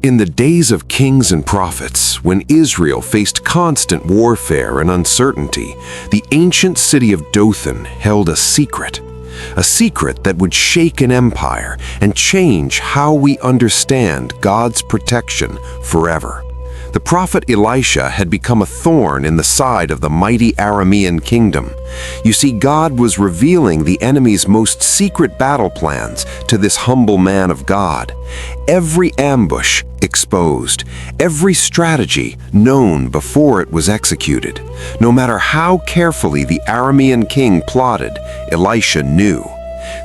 In the days of kings and prophets, when Israel faced constant warfare and uncertainty, the ancient city of Dothan held a secret that would shake an empire and change how we understand God's protection forever. The prophet Elisha had become a thorn in the side of the mighty Aramean kingdom. You see, God was revealing the enemy's most secret battle plans to this humble man of God. Every ambush exposed, every strategy known before it was executed. No matter how carefully the Aramean king plotted, Elisha knew.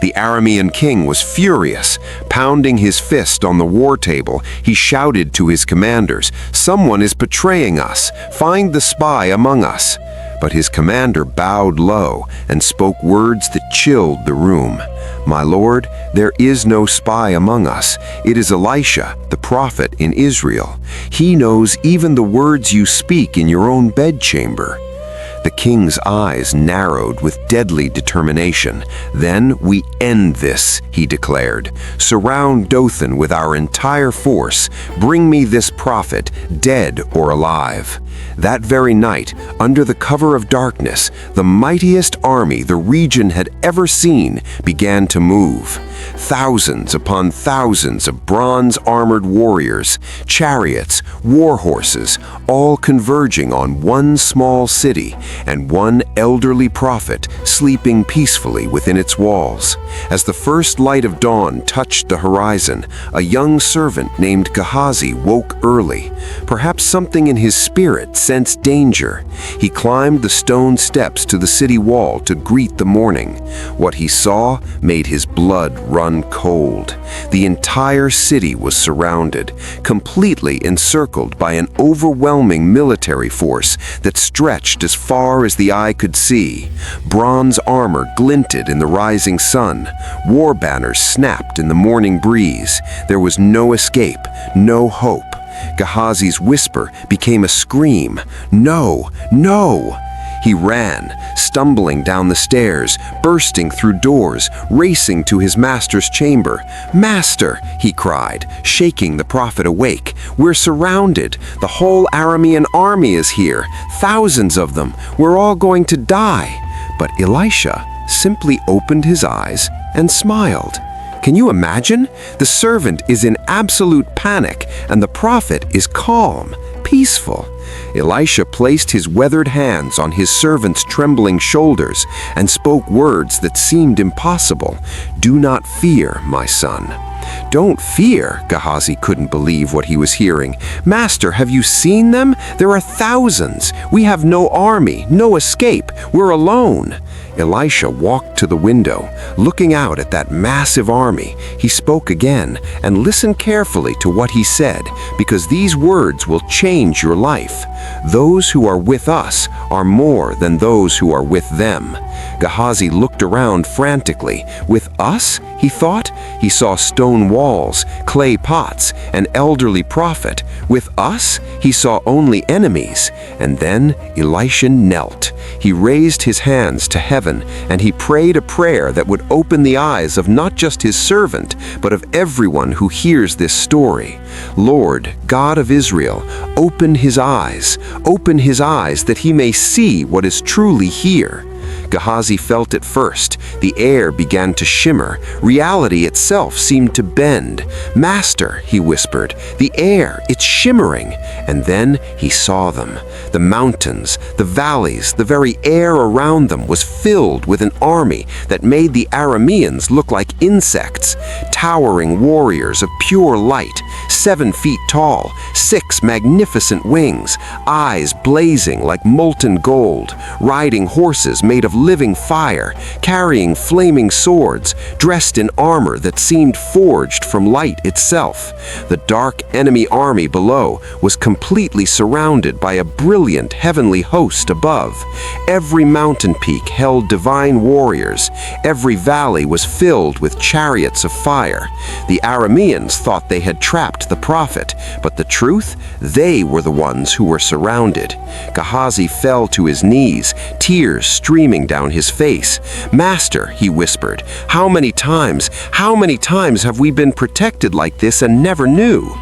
The Aramean king was furious. Pounding his fist on the war table, he shouted to his commanders, "Someone is betraying us! Find the spy among us!" But his commander bowed low and spoke words that chilled the room. "My lord, there is no spy among us. It is Elisha, the prophet in Israel. He knows even the words you speak in your own bedchamber." The king's eyes narrowed with deadly determination. "Then we end this," he declared. "Surround Dothan with our entire force. Bring me this prophet, dead or alive." That very night, under the cover of darkness, the mightiest army the region had ever seen began to move. Thousands upon thousands of bronze-armored warriors, chariots, war horses, all converging on one small city and one elderly prophet sleeping peacefully within its walls. As the first light of dawn touched the horizon, a young servant named Gehazi woke early. Perhaps something in his spirit sensed danger. He climbed the stone steps to the city wall to greet the morning. What he saw made his blood run cold. The entire city was surrounded, completely encircled by an overwhelming military force that stretched as far as the eye could see. Bronze armor glinted in the rising sun. War banners snapped in the morning breeze. There was no escape, no hope. Gehazi's whisper became a scream. "No! No!" He ran, stumbling down the stairs, bursting through doors, racing to his master's chamber. "Master!" he cried, shaking the prophet awake. "We're surrounded. The whole Aramean army is here. Thousands of them. We're all going to die." But Elisha simply opened his eyes and smiled. Can you imagine? The servant is in absolute panic, and the prophet is calm, peaceful. Elisha placed his weathered hands on his servant's trembling shoulders and spoke words that seemed impossible. "Do not fear, my son." "Don't fear," Gehazi couldn't believe what he was hearing. "Master, have you seen them? There are thousands. We have no army, no escape. We're alone." Elisha walked to the window, looking out at that massive army. He spoke again, and listen carefully to what he said, because these words will change your life. "Those who are with us are more than those who are with them." Gehazi looked around frantically. With us, he thought? He saw stone walls, clay pots, an elderly prophet. With us, he saw only enemies. And then Elisha knelt. He raised his hands to heaven, and he prayed a prayer that would open the eyes of not just his servant, but of everyone who hears this story. "Lord, God of Israel, open his eyes that he may see what is truly here." Gehazi felt it first. The air began to shimmer. Reality itself seemed to bend. "Master," he whispered, "the air, it's shimmering." And then he saw them. The mountains, the valleys, the very air around them was filled with an army that made the Arameans look like insects. Towering warriors of pure light, 7 feet tall, 6 magnificent wings, eyes blazing like molten gold, riding horses made of living fire, carrying flaming swords, dressed in armor that seemed forged from light itself. The dark enemy army below was completely surrounded by a brilliant heavenly host above. Every mountain peak held divine warriors. Every valley was filled with chariots of fire. The Arameans thought they had trapped the prophet, but the truth, they were the ones who were surrounded. Gehazi fell to his knees, tears streaming down his face. "Master," he whispered, how many times have we been protected like this and never knew?"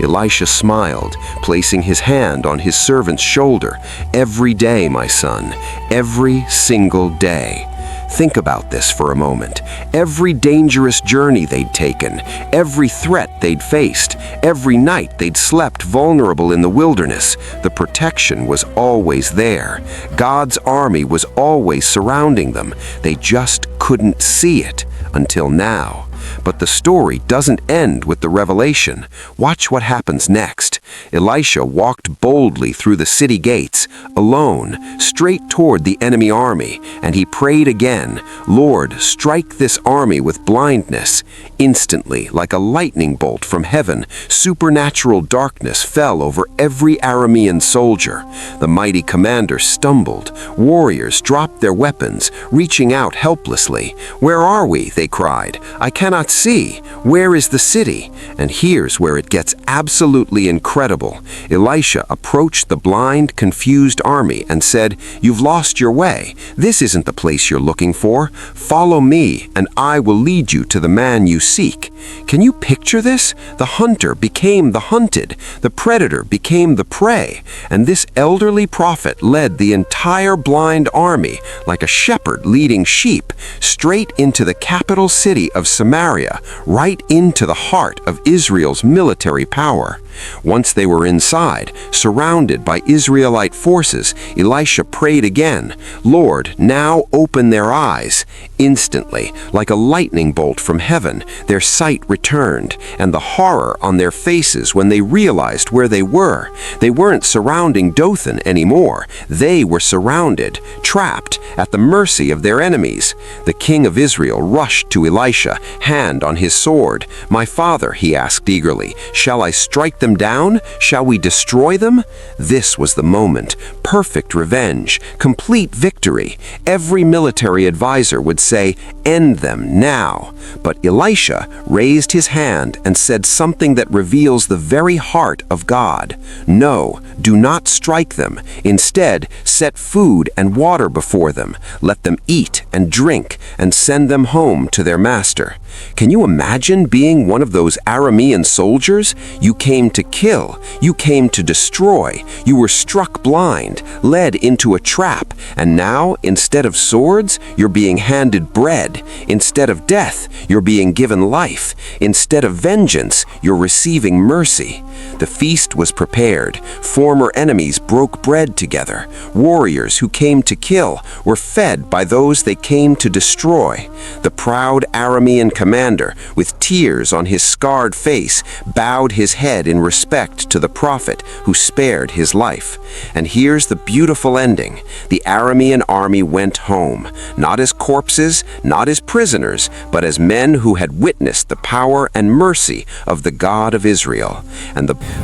Elisha smiled, placing his hand on his servant's shoulder. "Every day, my son, every single day." Think about this for a moment. Every dangerous journey they'd taken, every threat they'd faced, every night they'd slept vulnerable in the wilderness, the protection was always there. God's army was always surrounding them. They just couldn't see it until now. But the story doesn't end with the revelation. Watch what happens next. Elisha walked boldly through the city gates, alone, straight toward the enemy army, and he prayed again, "Lord, strike this army with blindness." Instantly, like a lightning bolt from heaven, supernatural darkness fell over every Aramean soldier. The mighty commander stumbled. Warriors dropped their weapons, reaching out helplessly. "Where are we?" they cried. "I cannot see. Where is the city?" And here's where it gets absolutely incredible. Elisha approached the blind, confused army and said, "You've lost your way. This isn't the place you're looking for. Follow me, and I will lead you to the man you seek." Can you picture this? The hunter became the hunted. The predator became the prey. And this elderly prophet led the entire blind army, like a shepherd leading sheep, straight into the capital city of Samaria, right into the heart of Israel's military power. Once they were inside, surrounded by Israelite forces, Elisha prayed again, "Lord, now open their eyes." Instantly, like a lightning bolt from heaven, their sight returned, and the horror on their faces when they realized where they were. They weren't surrounding Dothan anymore. They were surrounded, trapped, at the mercy of their enemies. The king of Israel rushed to Elisha, hand on his sword. "My father," he asked eagerly, "shall I strike them down? Shall we destroy them?" This was the moment. Perfect revenge, complete victory. Every military advisor would say, "End them now." But Elisha raised his hand and said something that reveals the very heart of God. "No, do not strike them. Instead, set food and water before them. Let them eat and drink and send them home to their master." Can you imagine being one of those Aramean soldiers? You came to kill. You came to destroy. You were struck blind, led into a trap, and now, instead of swords, you're being handed bread. Instead of death, you're being given life. Instead of vengeance, you're receiving mercy. The feast was prepared. Former enemies broke bread together. Warriors who came to kill were fed by those they came to destroy. The proud Aramean commander, with tears on his scarred face, bowed his head in respect to the prophet who spared his life. And here's the beautiful ending. The Aramean army went home, not as corpses, not as prisoners, but as men who had witnessed the power and mercy of the God of Israel.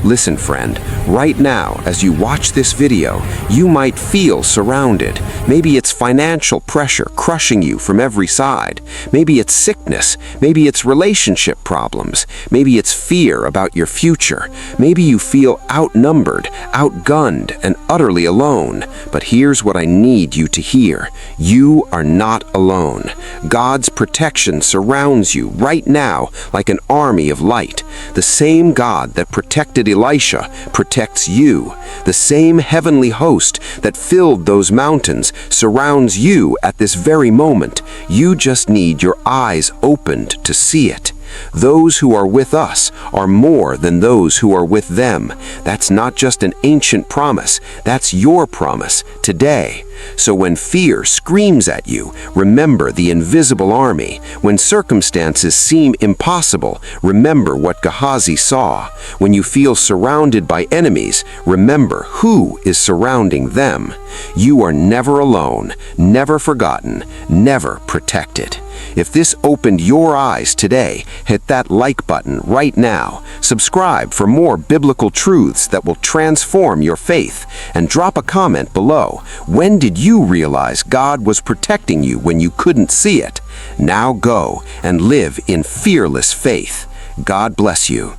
Listen, friend, right now, as you watch this video, you might feel surrounded. Maybe it's financial pressure crushing you from every side. Maybe it's sickness. Maybe it's relationship problems. Maybe it's fear about your future. Maybe you feel outnumbered, outgunned, and utterly alone. But here's what I need you to hear. You are not alone. God's protection surrounds you right now like an army of light. The same God that protected Elisha protects you. The same heavenly host that filled those mountains surrounds you at this very moment. You just need your eyes opened to see it. Those who are with us are more than those who are with them. That's not just an ancient promise, that's your promise today. So when fear screams at you, remember the invisible army. When circumstances seem impossible, remember what Gehazi saw. When you feel surrounded by enemies, remember who is surrounding them. You are never alone, never forgotten, never protected. If this opened your eyes today, hit that like button right now. Subscribe for more biblical truths that will transform your faith. And drop a comment below. When did you realize God was protecting you when you couldn't see it? Now go and live in fearless faith. God bless you.